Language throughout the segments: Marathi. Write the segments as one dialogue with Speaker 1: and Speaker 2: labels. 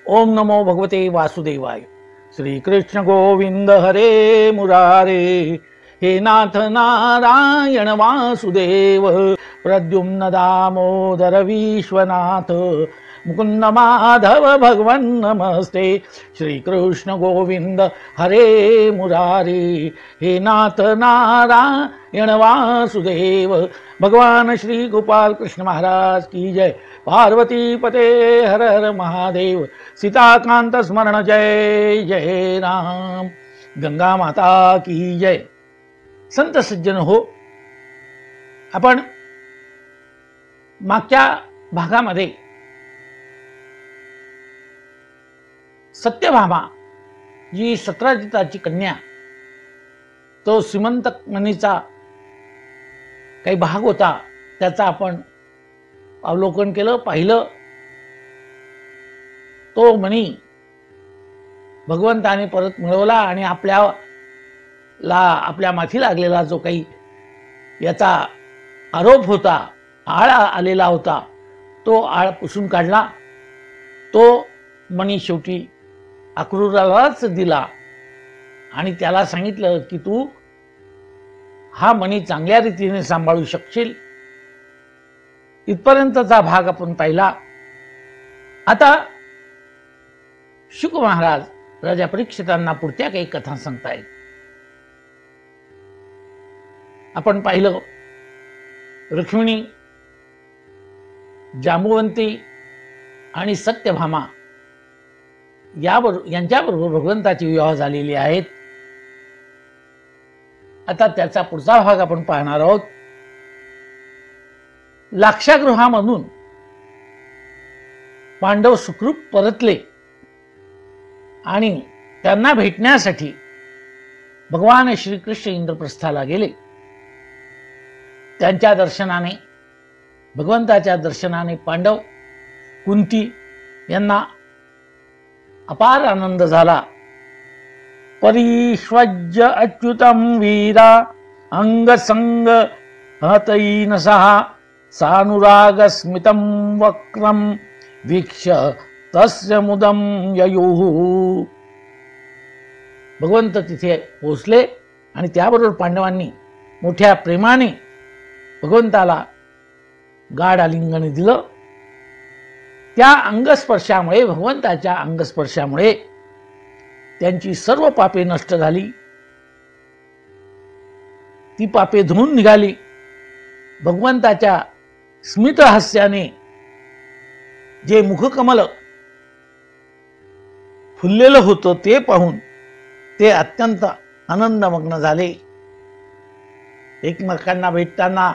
Speaker 1: ओम नमो भगवते वासुदेवाय। श्री कृष्ण गोविंद हरे मुरारे। हे नाथ नारायण वासुदेव, प्रद्युम्न दामोदर विश्वनाथ, मुकुंद माधव भगवन नमस्ते। श्री कृष्ण गोविंद हरे मुरारे। हे नाथ नारायण वासुदेव, भगवान श्री गोपाल कृष्ण महाराज की जय। पार्वती पते हर हर महादेव। सीताकांत स्मरण जय जय राम। गंगा माता की जय। संत सज्जन हो, आपण मागच्या भागामध्ये सत्यभामा जी सत्राजिताची कन्या, तो श्रीमंत मणीचा काही भाग होता, त्याचा आपण अवलोकन केलं, पाहिलं। तो मणी भगवंताने परत मिळवला आणि आपल्या माथी लागलेला जो काही याचा आरोप होता, आळ आलेला होता, तो आळ पुसून काढला। तो मणी शेवटी अक्रूरालाच दिला आणि त्याला सांगितलं की तू हा मणी चांगल्या रीतीने सांभाळू शकशील। इथपर्यंतचा भाग आपण पाहिला। आता शुक महाराज राजा परीक्षितांना पुढच्या काही कथा सांगतायत। आपण पाहिलं, रुक्मिणी, जांबुवंती आणि सत्यभामा यांच्याबरोबर भगवंताचे विवाह झालेले आहेत। आता त्याचा पुढचा भाग आपण पाहणार आहोत। लाक्षागृहामधून पांडव सुखरूप परतले आणि त्यांना भेटण्यासाठी भगवान श्रीकृष्ण इंद्रप्रस्थाला गेले। त्यांच्या दर्शनाने, भगवंताच्या दर्शनाने पांडव, कुंती यांना अपार आनंद झाला। परिष्वज्य अच्युतम वीरा अंगसंग हतैनसः सानुराग स्मितं वक्रम वीक्ष तस्य मुदम ययुः। भगवंत तिथे पोहोचले आणि त्याबरोबर पांडवांनी मोठ्या प्रेमाने भगवंताला गाढ आलिंगन दिलं। त्या अंगस्पर्शामुळे, भगवंताच्या अंगस्पर्शामुळे त्यांची सर्व पापे नष्ट झाली, ती पापे धुवून निघाली। भगवंताच्या स्मित हास्याने जे मुखकमल फुललेलं होतं ते पाहून ते अत्यंत आनंदमग्न झाले। एकमेकांना भेटताना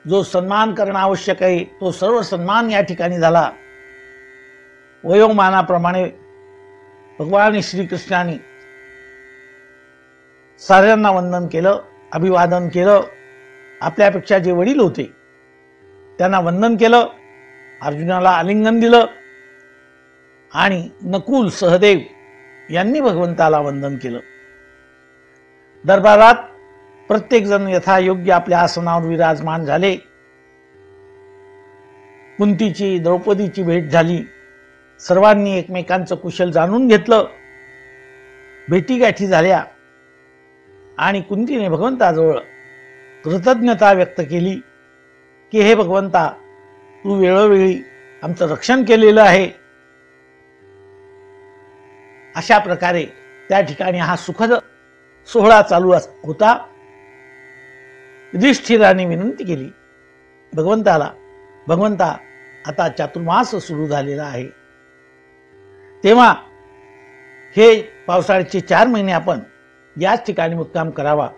Speaker 1: जो सन्मान करणं आवश्यक आहे, तो सर्व सन्मान या ठिकाणी झाला। वयोमानाप्रमाणे भगवान श्रीकृष्णाने साऱ्यांना वंदन केलं, अभिवादन केलं। आपल्यापेक्षा जे वडील होते त्यांना वंदन केलं, अर्जुनाला आलिंगन दिलं आणि नकुल, सहदेव यांनी भगवंताला वंदन केलं। दरबारात प्रत्येक जण यथायोग्य आपल्या आसनावर विराजमान झाले। कुंतीची, द्रौपदीची भेट झाली। सर्वांनी एकमेकांचं कुशल जाणून घेतलं, भेटीगाठी झाल्या आणि कुंतीने भगवंताजवळ कृतज्ञता व्यक्त केली की हे भगवंता, तू वेळोवेळी आमचं रक्षण केलेलं आहे। अशा प्रकारे त्या ठिकाणी हा सुखद सोहळा चालू होता। युधिष्ठिराने विनंती केली भगवंताला, भगवंता, आता चातुर्मास सुरू झालेला आहे, तेव्हा हे पावसाळ्याचे 4 महिने आपण याच ठिकाणी मुक्काम करावा,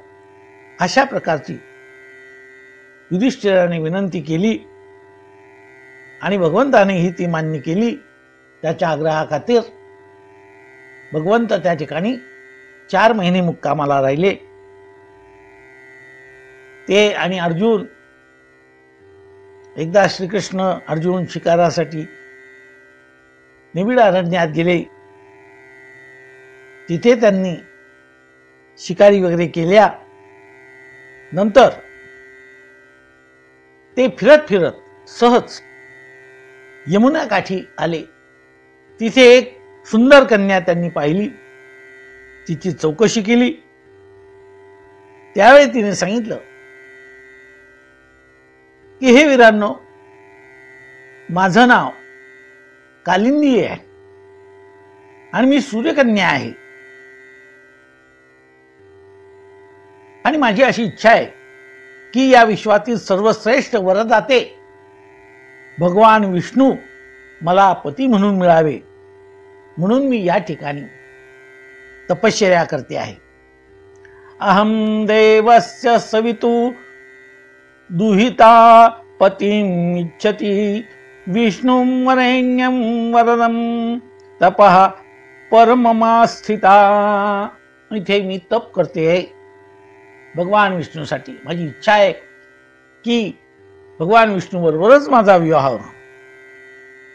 Speaker 1: अशा प्रकारची युधिष्ठिराने विनंती केली आणि भगवंतानेही ती मान्य केली। त्याच्या आग्रहाखातीर भगवंत त्या ठिकाणी 4 महिने मुक्कामाला राहिले। ते आणि अर्जुन, एकदा श्रीकृष्ण अर्जुन शिकारासाठी निबिड अरण्यात गेले। तिथे त्यांनी शिकारी वगैरे केल्या। नंतर ते फिरत फिरत सहज यमुना काठी आले तिथे एक सुंदर कन्या त्यांनी पाहिली, तिची चौकशी केली। त्यावेळी तिने सांगितलं की हे वीरांनो, माझं नाव कालिंदी आहे आणि मी सूर्यकन्या आहे, आणि माझी अशी इच्छा आहे की या विश्वातील सर्वश्रेष्ठ वरदाते भगवान विष्णू मला पती म्हणून मिळावे, म्हणून मी या ठिकाणी तपश्चर्या करते आहे। अहम देवस्य सवितु दुहिता पतिम इच्छति विष्णुं वरेण्यं वरदं तपः परममास्थिता। इथे मी तप करते आहे भगवान विष्णूसाठी। माझी इच्छा आहे की भगवान विष्णू बरोबरच माझा विवाह हो।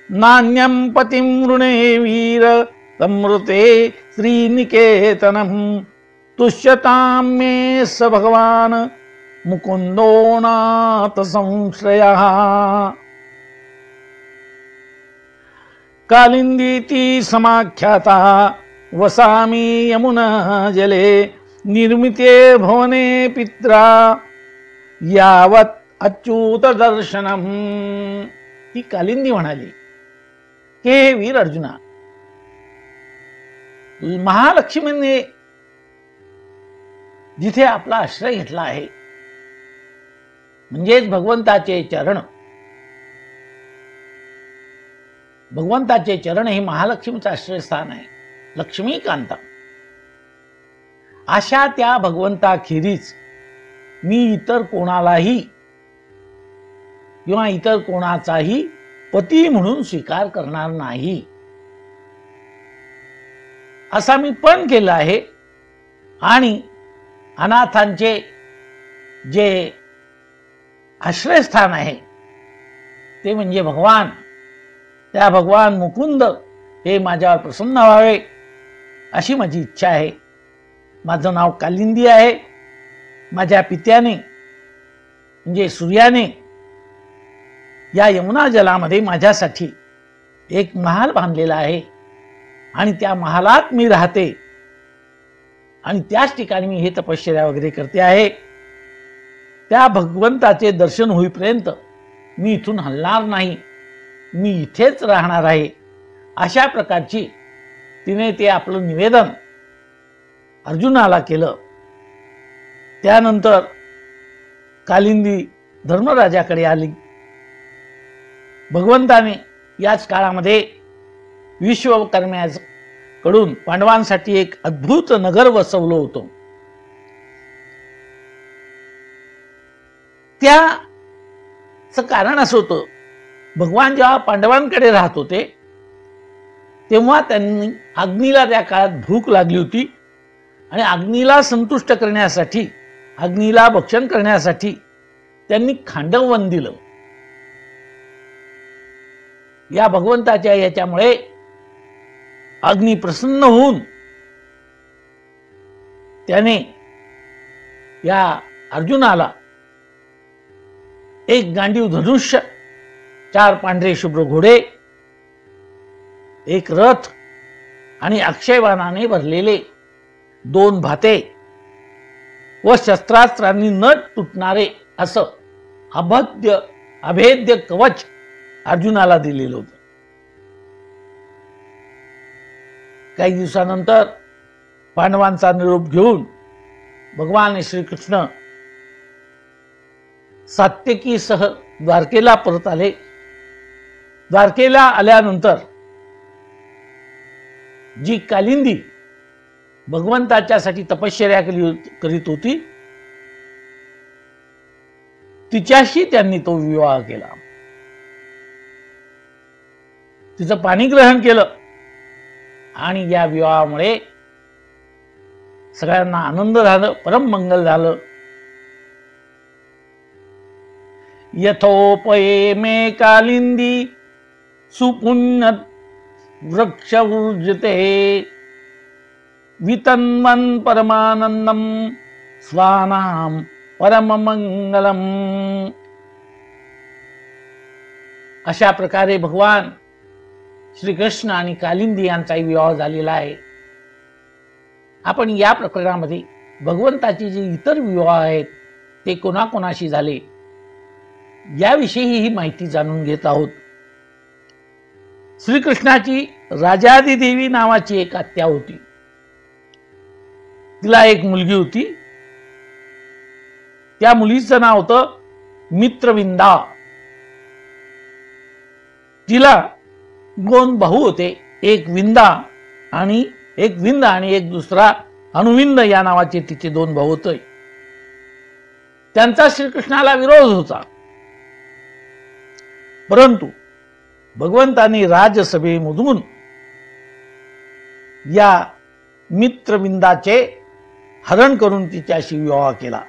Speaker 1: नान्यं पतिं वृणे वीर तमृते श्रीनिकेतनं तुष्यतां मे स भगवान मुकुंदो नाथ संश्रयः। कालिंदीति समाख्याता वसामि यमुना जले निर्मिते भवने पित्रा यावत् अच्युत दर्शनम। ती कालिंदी म्हणाली की हे वीर अर्जुना, महालक्ष्मीने जिथे आपला आश्रय घेतला आहे, म्हणजेच भगवंताचे चरण, भगवंताचे चरण हे महालक्ष्मीचं आश्रयस्थान आहे, लक्ष्मीकांता। अशा त्या भगवंताखेरीज मी इतर कोणालाही किंवा इतर कोणाचाही पती म्हणून स्वीकार करणार नाही, असा मी पण केलं आहे। आणि अनाथांचे जे आश्रयस्थान आहे ते म्हणजे भगवान, त्या भगवान मुकुंद हे माझ्यावर प्रसन्न व्हावे अशी माझी इच्छा आहे। माझं नाव कालिंदी आहे। माझ्या पित्याने म्हणजे सूर्याने या यमुना जलामध्ये माझ्यासाठी एक महाल बांधलेला आहे आणि त्या महालात मी राहते आणि त्याच ठिकाणी मी हे तपश्चर्या वगैरे करते आहे। त्या भगवंताचे दर्शन होईपर्यंत मी इथून हलणार नाही, मी इथेच राहणार आहे, अशा प्रकारची तिने ते आपलं निवेदन अर्जुनाला केलं। त्यानंतर कालिंदी धर्मराजाकडे आली। भगवंताने याच काळामध्ये विश्वकर्म्याकडून पांडवांसाठी एक अद्भुत नगर वसवलं होतं। त्याचं कारण असं होतं, भगवान जेव्हा पांडवांकडे राहत होते तेव्हा त्यांनी अग्नीला त्या काळात भूक लागली होती आणि अग्नीला संतुष्ट करण्यासाठी, अग्नीला भक्षण करण्यासाठी त्यांनी खांडववन दिलं। या भगवंताच्या याच्यामुळे अग्नी प्रसन्न होऊन त्याने या अर्जुनाला एक गांडीव धनुष्य, 4 पांढरे शुभ्र घोडे, एक रथ आणि अक्षयवानाने भरलेले 2 भाते व शस्त्रास्त्रांनी न तुटणारे असं अभेद्य कवच अर्जुनाला दिलेलं होतं। काही दिवसानंतर पांडवांचा निरोप घेऊन भगवान श्रीकृष्ण सात्यकीसह द्वारकेला परत आले। द्वारकेला आल्यानंतर जी कालिंदी भगवंताच्यासाठी तपश्चर्या करीत होती तिच्याशी त्यांनी तो विवाह केला, तिचं पाणीग्रहण केलं आणि या विवाहामुळे सगळ्यांना आनंद झाला, परम मंगल झालं। यथोपये मे कालिंदी सुपुण्य वृक्ष ऊर्जते वितन्वन परमानंदम स्वानाम परम मंगलम। अशा प्रकारे भगवान श्रीकृष्ण आणि कालिंदी यांचाही विवाह झालेला आहे. आपण या प्रकरणामध्ये भगवंताचे जे इतर विवाह आहेत ते कोणाकोणाशी झाले याविषयी ही माहिती जाणून घेत आहोत. श्रीकृष्णाची राजादिदेवी नावाची एक आत्या होती. तिला एक मुलगी होती. त्या मुलीचं नाव होतं मित्रविंदा. तिला 2 भाऊ होते, एक विंद आणि एक दुसरा अनुविंद या नावाचे तिचे 2 भाऊ होते. त्यांचा श्रीकृष्णाला विरोध होता. परंतु भगवंतांनी राजसभेमधून या मित्रविंदाचे हरण करून तिच्याशी विवाह केला.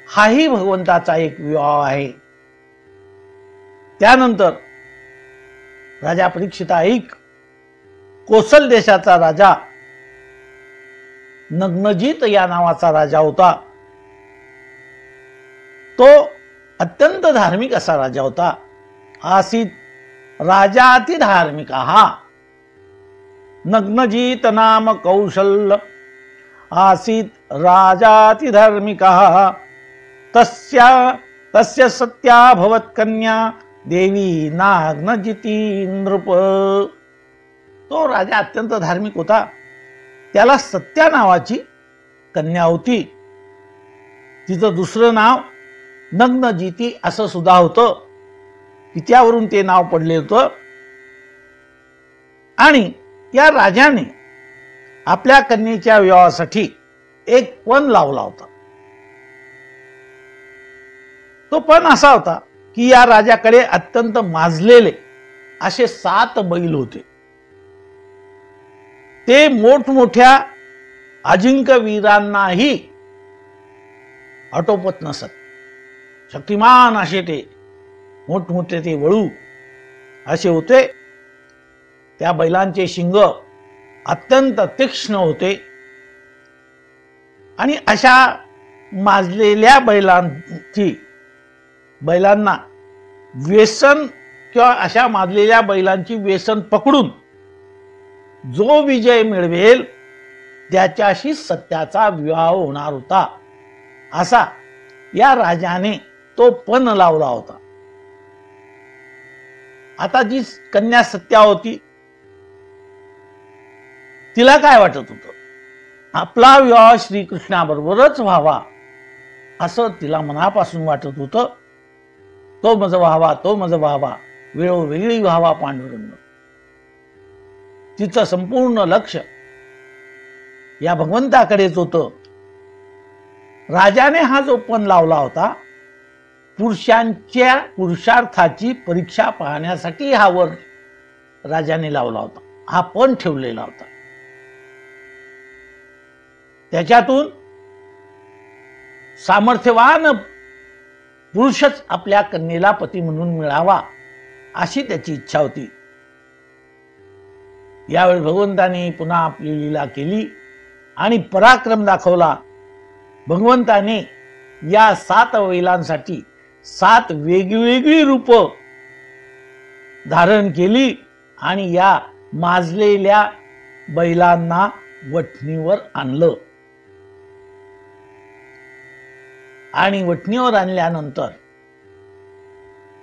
Speaker 1: हाही भगवंताचा एक विवाह आहे. त्यानंतर राजा परीक्षित ऐक, कोसल देशाचा राजा नग्नजित या नावाचा राजा होता. तो अत्यंत धार्मिक असा राजा होता. आसीत राजाति धार्मिक हा नग्नजित नाम कौशल आसीत राजाति धार्मिक तस्य सत्या भवत कन्या देवी नाग्नजिती नृप. तो राजा अत्यंत धार्मिक होता. त्याला सत्या नावाची कन्या होती. तिचं दुसरं नाव नग्नजिती असं सुद्धा होतं. तिच्यावरून ते नाव पडले होतं. आणि या राजाने आपल्या कन्येच्या विवाहासाठी एक पण लावला होता. तो पण असा होता की या राजाकडे अत्यंत माजलेले असे 7 बैल होते. ते मोठमोठ्या अजिंक्य वीरांनाही आटोपत नसत. शक्तिमान असे ते मोठमोठे ते वळू असे होते. त्या बैलांचे शिंग अत्यंत तीक्ष्ण होते. आणि अशा माजलेल्या बैलांना व्यसन किंवा अशा माजलेल्या बैलांची व्यसन पकडून जो विजय मिळवेल त्याच्याशी सत्याचा विवाह होणार होता. असा या राजाने तो पण लावला होता. आता जी कन्या सत्या होती तिला काय वाटत होतं, आपला विवाह श्रीकृष्णाबरोबरच व्हावा असं तिला मनापासून वाटत होतं. तो मज व्हावा वेळोवेळी व्हावा पांडुरंग. तिचं संपूर्ण लक्ष या भगवंताकडेच होतं. राजाने हा जो पण लावला होता पुरुषांच्या पुरुषार्थाची परीक्षा पाहण्यासाठी हा वर राजाने लावला होता. हा पण ठेवलेला होता. त्याच्यातून सामर्थ्यवान पुरुषच आपल्या कन्येला पती म्हणून मिळावा अशी त्याची इच्छा होती. यावेळी भगवंताने पुन्हा आपली लीला केली आणि पराक्रम दाखवला. भगवंताने या 7 बैलांसाठी 7 वेगवेगळी रूप धारण केली आणि या माजलेल्या बैलांना वठणीवर आणलं. आणि वठणीवर आणल्यानंतर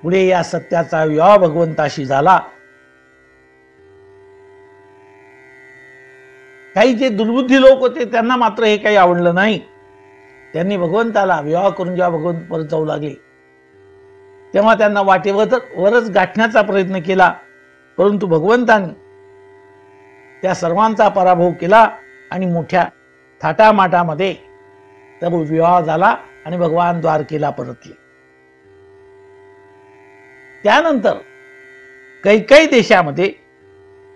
Speaker 1: पुढे या सत्याचा विवाह भगवंताशी झाला. काही जे दुर्बुद्धी लोक होते त्यांना मात्र हे काही आवडलं नाही. त्यांनी भगवंताला विवाह करून जेव्हा भगवंत परत जाऊ लागले तेव्हा त्यांना वाटेवरच गाठण्याचा प्रयत्न केला. परंतु भगवंतांनी त्या सर्वांचा पराभव केला आणि मोठ्या थाटामाटामध्ये तो विवाह झाला आणि भगवान द्वारकेला परतले. त्यानंतर कैकेयी देशामध्ये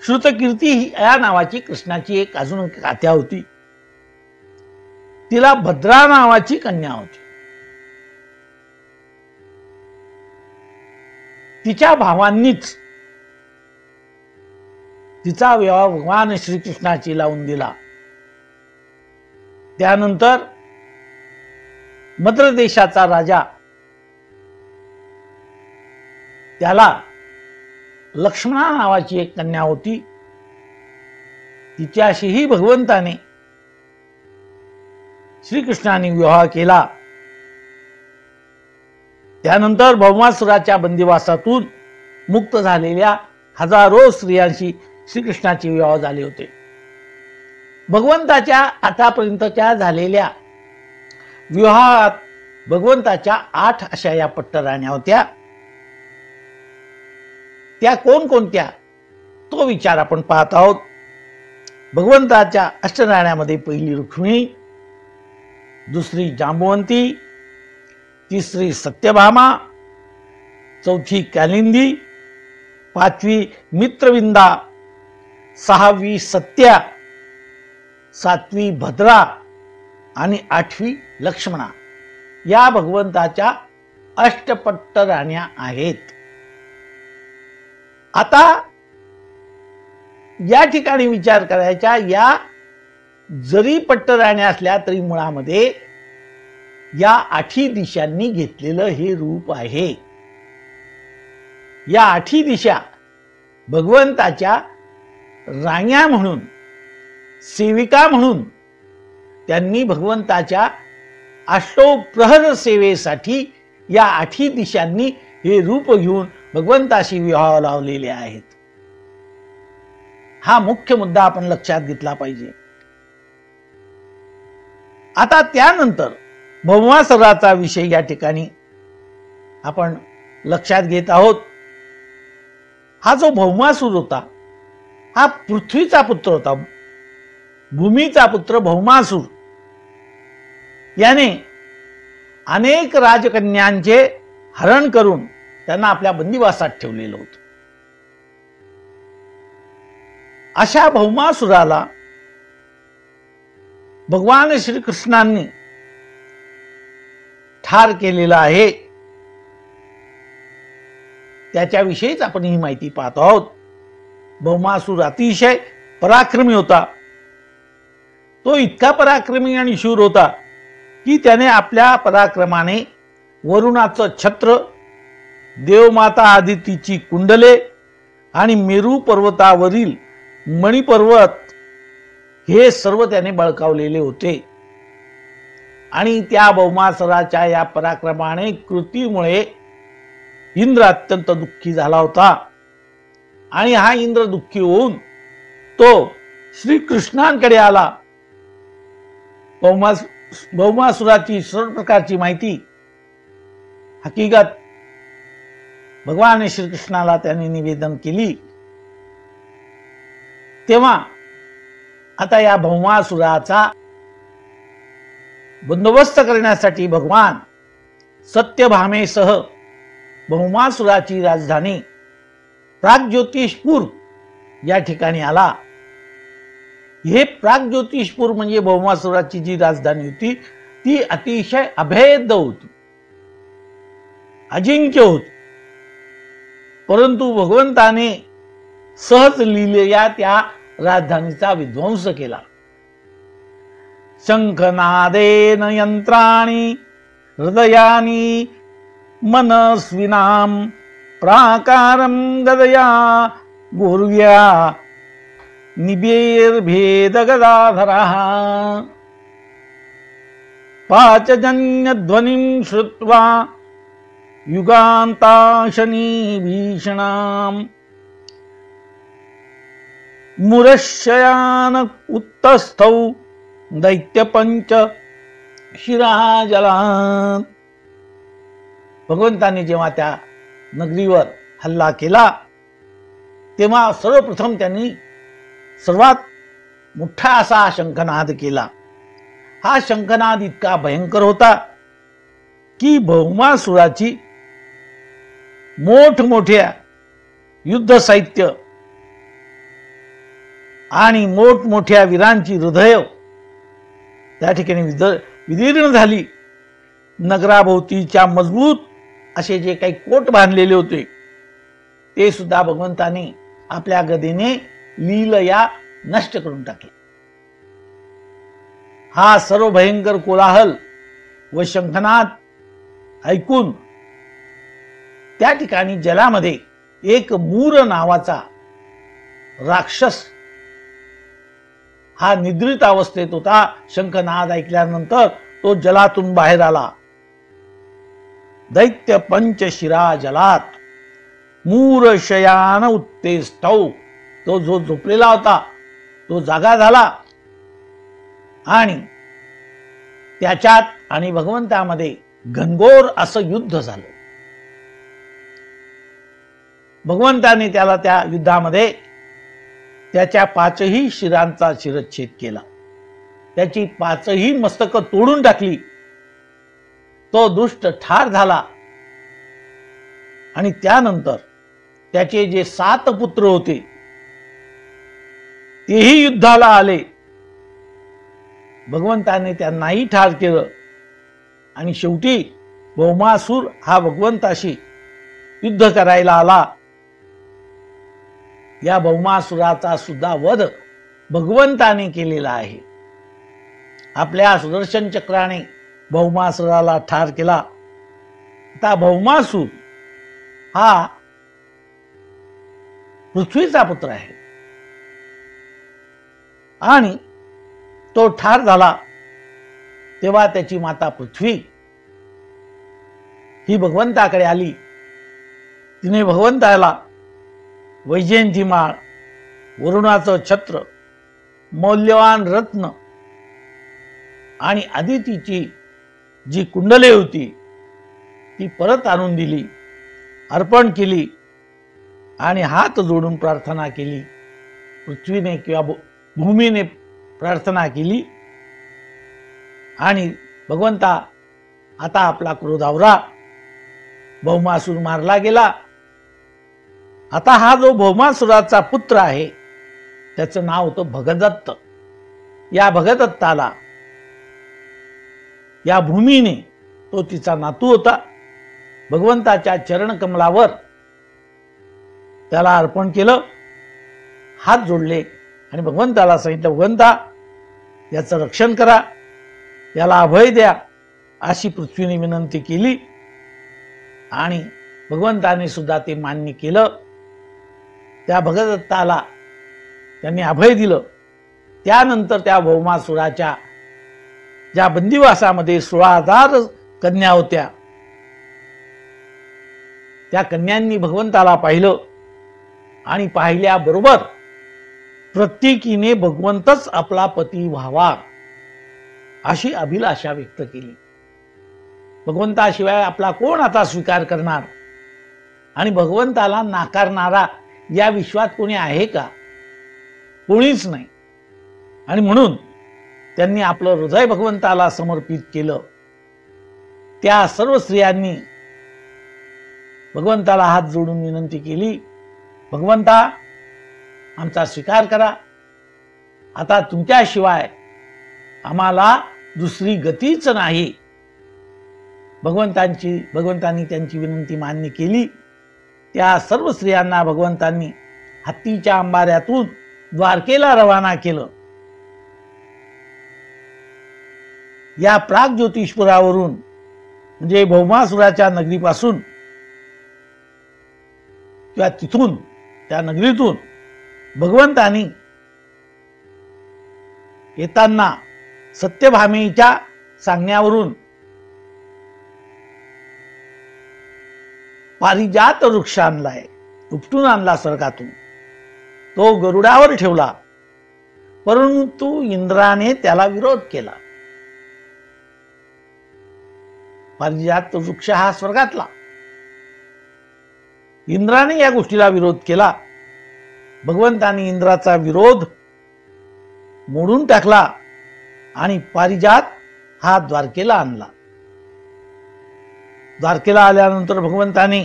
Speaker 1: श्रुतकीर्ती या नावाची कृष्णाची एक अजून आत्या होती. तिला भद्रा नावाची कन्या होती. तिच्या भावांनीच तिचा विवाह भगवान श्रीकृष्णाची लावून दिला. त्यानंतर मद्र देशाचा राजा त्याला लक्ष्मणा नावाची एक कन्या होती. तिच्याशीही भगवंताने श्रीकृष्णाने विवाह केला. त्यानंतर भौमासुराच्या बंदिवासातून मुक्त झालेल्या हजारो स्त्रियांशी श्रीकृष्णाचे विवाह झाले होते. भगवंताच्या आतापर्यंतच्या झालेल्या विवाहात भगवंताच्या 8 अशा या पट्टराण्या होत्या. त्या कोणकोणत्या तो विचार आपण पाहत आहोत. भगवंताच्या अष्टराण्यामध्ये पहिली रुक्मिणी, दुसरी जांबुवंती, तिसरी सत्यभामा, चौथी कालिंदी, 5वी मित्रविंदा, 6वी सत्या, 7वी भद्रा आणि 8वी लक्ष्मणा या भगवंताच्या अष्टपट्ट राण्या आहेत. आता या ठिकाणी विचार करायचा, या जरी पट्टराण्या असल्या तरी मुळामध्ये या 8 दिशांनी घेतलेलं हे रूप आहे. या 8 दिशा भगवंताच्या राण्या म्हणून, सेविका म्हणून त्यांनी भगवंताच्या अष्टोप्रहर सेवेसाठी या 8 दिशांनी हे रूप घेऊन भगवंताशी विवाह लावलेले आहेत. हा मुख्य मुद्दा आपण लक्षात घेतला पाहिजे. आता त्यानंतर भौमासुराचा विषय या ठिकाणी आपण लक्षात घेत आहोत. हा जो भौमासुर होता हा पृथ्वीचा पुत्र होता. भूमीचा पुत्र भौमासुर याने अनेक राजकन्यांचे हरण करून त्यांना आपल्या बंदिवासात ठेवलेलं होतं. अशा भौमासुराला भगवान श्रीकृष्णांनी ठार केलेला आहे. त्याच्याविषयीच आपण ही माहिती पाहतो आहोत. भौमासुर अतिशय पराक्रमी होता. तो इतका पराक्रमी आणि शूर होता की त्याने आपल्या पराक्रमाने वरुणाचं छत्र, देवमाता आदितीची कुंडले आणि मेरू पर्वतावरील मणिपर्वत हे सर्व त्याने बळकावलेले होते. आणि त्या भौमासुराच्या या पराक्रमाने कृतीमुळे इंद्र अत्यंत दुःखी झाला होता. आणि हा इंद्र दुःखी होऊन तो श्रीकृष्णांकडे आला. भौमासुराची सर्व प्रकारची माहिती, हकीकत भगवान श्रीकृष्णाला त्याने निवेदन केली. तेव्हा आता या भौमासुराचा बंदोबस्त करण्यासाठी भगवान सत्यभामेसह भौमासुराची राजधानी प्राग्ज्योतिषपूर या ठिकाणी आला. हे प्राग्ज्योतिषपूर म्हणजे भौमासुराची जी राजधानी होती ती अतिशय अभेद्य होती, अजिंक्य होती. परंतु भगवंताने सहज लिहिलेल्या त्या राजधानीचा विध्वंस केला. शंखनादेन यंत्राणी हृदयानी मनस्विनाम प्राकारं गदया गुर्व्या निबेर्भेद गदाधरः पाचजन्यध्वनिं श्रुत्वा युगान्ताशनी भीषणाम् मुरशयान उत्तस्थौ दैत्यपंच शिराजलात. भगवंताने जेव्हा त्या नगरीवर हल्ला केला तेव्हा सर्वप्रथम त्यांनी सर्वात मोठा असा शंखनाद केला. हा शंखनाद इतका भयंकर होता की भौमासुराची मोठमोठ्या युद्ध साहित्य आणि मोठमोठ्या वीरांची हृदय त्या ठिकाणी विदीर्ण झाली. नगराभोवतीच्या मजबूत असे जे काही कोट बांधलेले होते ते सुद्धा भगवंताने आपल्या गदेने लीलया नष्ट करून टाकले. हा सर्व भयंकर कोलाहल व शंखनाद ऐकून त्या ठिकाणी जलामध्ये एक मूर नावाचा राक्षस हा निद्रित अवस्थेत होता. शंखनाद ऐकल्यानंतर तो जलातून बाहेर आला. दैत्य पंचशिरा जलात मूर शयान उत्तेष्टौ. तो जो झोपलेला होता तो जागा झाला आणि त्याच्यात आणि भगवंतामध्ये घनघोर असं युद्ध झालं. भगवंताने त्याला त्या युद्धामध्ये त्याच्या 5ही शिरांचा शिरच्छेद केला. त्याची 5ही मस्तक तोडून टाकली. तो दुष्ट ठार झाला आणि त्यानंतर त्याचे जे 7 पुत्र होते तेही युद्धाला आले. भगवंताने त्यांनाही ठार केलं आणि शेवटी भौमासूर हा भगवंताशी युद्ध करायला आला. या भौमासुराचा सुद्धा वध भगवंताने केलेला आहे. आपल्या सुदर्शन चक्राने भौमासुराला ठार केला. आता भौमासूर हा पृथ्वीचा पुत्र आहे आणि तो ठार झाला तेव्हा त्याची माता पृथ्वी ही भगवंताकडे आली. तिने भगवंताला वैजयंती माळ, वरुणाचं छत्र, मौल्यवान रत्न आणि आदितीची जी कुंडले होती ती परत आणून दिली, अर्पण केली आणि हात जोडून प्रार्थना केली. पृथ्वीने किंवा भूमीने प्रार्थना केली आणि भगवंता आता आपला क्रोध आवरा. भौमासूर मारला गेला. आता हा जो भौमासुराचा पुत्र आहे त्याचं नाव होतं भगदत्त. या भगदत्ताला या भूमीने, तो तिचा नातू होता, भगवंताच्या चरणकमलावर त्याला अर्पण केलं, हात जोडले आणि भगवंताला सांगितलं, भगवंता याचं रक्षण करा, याला अभय द्या, अशी पृथ्वीने विनंती केली आणि भगवंताने सुद्धा ते मान्य केलं. त्या भगदत्ताला त्यांनी अभय दिलं. त्यानंतर त्या भौमासुराच्या ज्या बंदिवासामध्ये 16,000 कन्या होत्या त्या कन्यांनी भगवंताला पाहिलं आणि पाहिल्याबरोबर प्रत्येकीने भगवंतच आपला पती व्हावा अशी अभिलाषा व्यक्त केली. भगवंताशिवाय आपला कोण आता स्वीकार करणार आणि भगवंताला नाकारणारा या विश्वात कोणी आहे का? कोणीच नाही. आणि म्हणून त्यांनी आपलं हृदय भगवंताला समर्पित केलं. त्या सर्व स्त्रियांनी भगवंताला हात जोडून विनंती केली, भगवंता आमचा स्वीकार करा, आता तुमच्याशिवाय आम्हाला दुसरी गतीच नाही. भगवंतांनी त्यांची विनंती मान्य केली. त्या सर्व स्त्रियांना भगवंतांनी हत्तीच्या अंबाऱ्यातून द्वारकेला रवाना केलं. या प्राग ज्योतिषपुरावरून म्हणजे भौमासुराच्या नगरीपासून किंवा तिथून त्या नगरीतून भगवंतांनी येताना सत्यभामेच्या सांगण्यावरून पारिजात वृक्ष आणलाय, उपटून आणला स्वर्गातून. तो गरुडावर ठेवला, परंतु इंद्राने त्याला विरोध केला. पारिजात वृक्ष हा स्वर्गातला, इंद्राने या गोष्टीला विरोध केला. भगवंताने इंद्राचा विरोध मोडून टाकला आणि पारिजात हा द्वारकेला आणला. द्वारकेला आल्यानंतर भगवंताने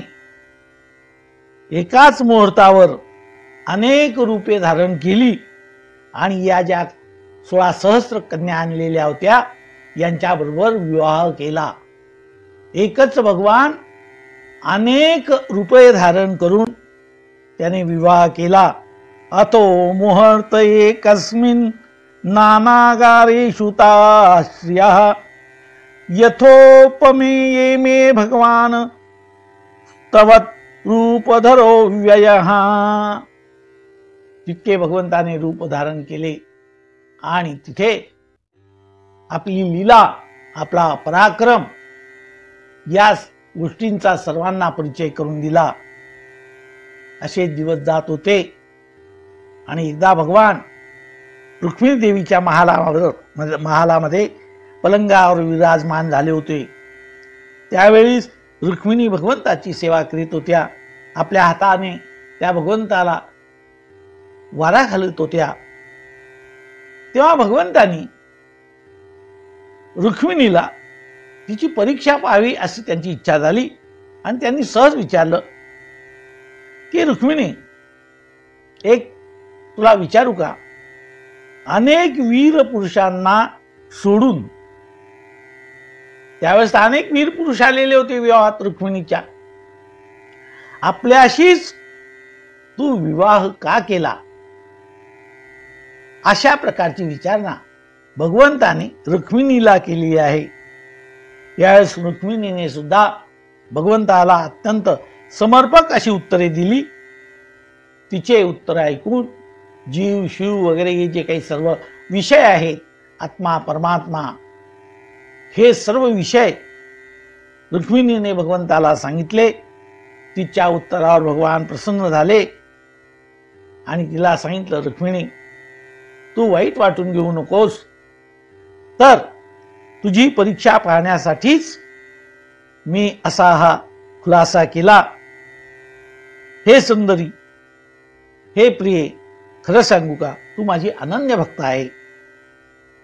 Speaker 1: एकाच मुहूर्तावर अनेक रूपे धारण केली आणि या ज्या 16 सहस्र कन्या आणलेल्या होत्या यांच्याबरोबर विवाह केला. एकच भगवान अनेक रूपे धारण करून त्याने विवाह केला. अतो मुहूर्त एकस्मिन् नानागारेषु ताश्रियः यथोपमेये मे भगवान तव रूपधरो व्ययः. तितके भगवंताने रूप धारण केले आणि तिथे आपली लीला, आपला पराक्रम या गोष्टींचा सर्वांना परिचय करून दिला. असे दिवस जात होते आणि एकदा भगवान रुक्मिणी देवीच्या महालामध्ये पलंगावर विराजमान झाले होते. त्यावेळी रुक्मिणी भगवंताची सेवा करीत होत्या. आपल्या हाताने त्या भगवंताला वारा घालत होत्या. तेव्हा भगवंतांनी रुक्मिणीला तिची परीक्षा पाहावी अशी त्यांची इच्छा झाली आणि त्यांनी सहज विचारलं की रुक्मिणी, एक तुला विचारू का? अनेक वीर पुरुषांना सोडून, त्यावेळेस अनेक वीर पुरुष आलेले होते विवाहात रुक्मिणीच्या, आपल्याशीच तू विवाह का केला? अशा प्रकारची विचारणा भगवंताने रुक्मिणीला केली आहे. यावेळेस रुक्मिणीने सुद्धा भगवंताला अत्यंत समर्पक अशी उत्तरे दिली. तिचे उत्तर ऐकून जीव शिव वगैरे हे जे काही सर्व विषय आहेत, आत्मा परमात्मा, हे सर्व विषय रुक्मिणीने भगवंताला सांगितले. तिच्या उत्तरावर भगवान प्रसन्न झाले आणि तिला सांगितलं, रुक्मिणी, तू वाईट वाटून घेऊ नकोस. तर तुझी परीक्षा पाहण्यासाठीच मी असा हा खुलासा केला. हे सुंदरी, हे प्रिये, खरं सांगू का, तू माझी अनन्य भक्त आहे.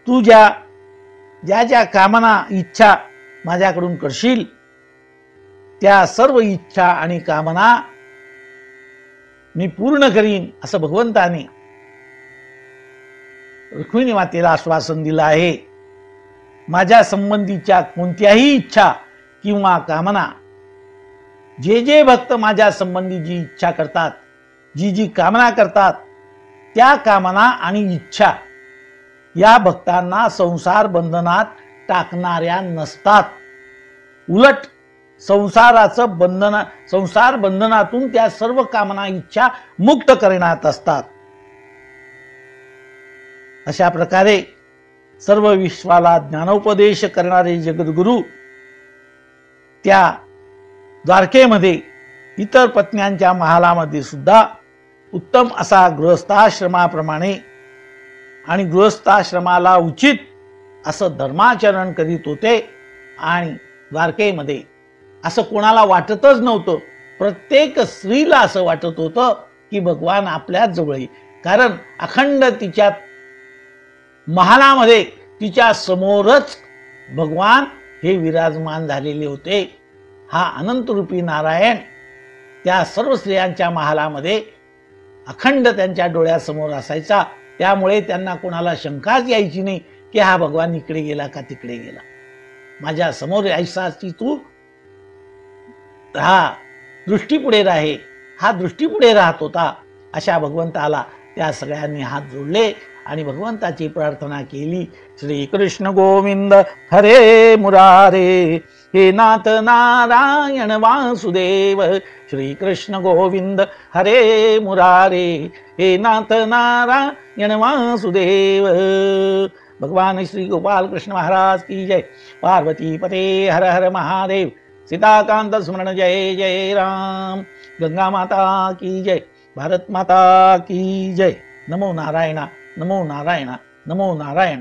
Speaker 1: तू ज्या ज्या कामना इच्छा माझ्याकडून करशील त्या सर्व इच्छा आणि कामना मी पूर्ण करीन असं भगवंताने रुक्मिणी मातेला आश्वासन दिलं आहे. माझ्या संबंधीच्या कोणत्याही इच्छा किंवा कामना, जे भक्त माझ्या संबंधी जी इच्छा करतात, जी कामना करतात, त्या कामना आणि इच्छा या भक्तांना संसार बंधनात टाकणाऱ्या नसतात. उलट संसार बंधनातून त्या सर्व कामना इच्छा मुक्त करण्यात असतात. अशा प्रकारे सर्व विश्वाला ज्ञानोपदेश करणारे जगद्गुरु त्या द्वारकेमध्ये इतर पत्न्यांच्या महालामध्ये सुद्धा उत्तम असा गृहस्थाश्रमाप्रमाणे आणि गृहस्थाश्रमाला उचित असं धर्माचरण करीत होते. आणि द्वारकेमध्ये असं कोणाला वाटतच नव्हतं. प्रत्येक स्त्रीला असं वाटत होतं की भगवान आपल्याच जवळ आहे. कारण अखंड तिच्या महालामध्ये तिच्या समोरच भगवान हे विराजमान झालेले होते. हा अनंतरूपी नारायण त्या सर्व स्त्रियांच्या महालामध्ये अखंड त्यांच्या डोळ्यासमोर असायचा. त्यामुळे त्यांना कोणाला शंकाच यायची नाही की हा भगवान इकडे गेला का तिकडे गेला. माझ्या समोर ऐसाची तू हा दृष्टीपुढे राहे. हा दृष्टीपुढे राहत होता. अशा भगवंताला त्या सगळ्यांनी हात जोडले आणि भगवंताची प्रार्थना केली. श्री कृष्ण गोविंद हरे मुरारे, हे नाथ नारायण वासुदेव. श्री कृष्ण गोविंद हरे मुरारे, हे नाथ नारायण वासुदेव. भगवान श्री गोपाल कृष्ण महाराज की जय. पार्वती पते हर हर महादेव. सीताकांत स्मरण जय जय राम. गंगा माता की जय. भारत माता की जय. नमो नारायण, नमो नारायण, नमो नारायण.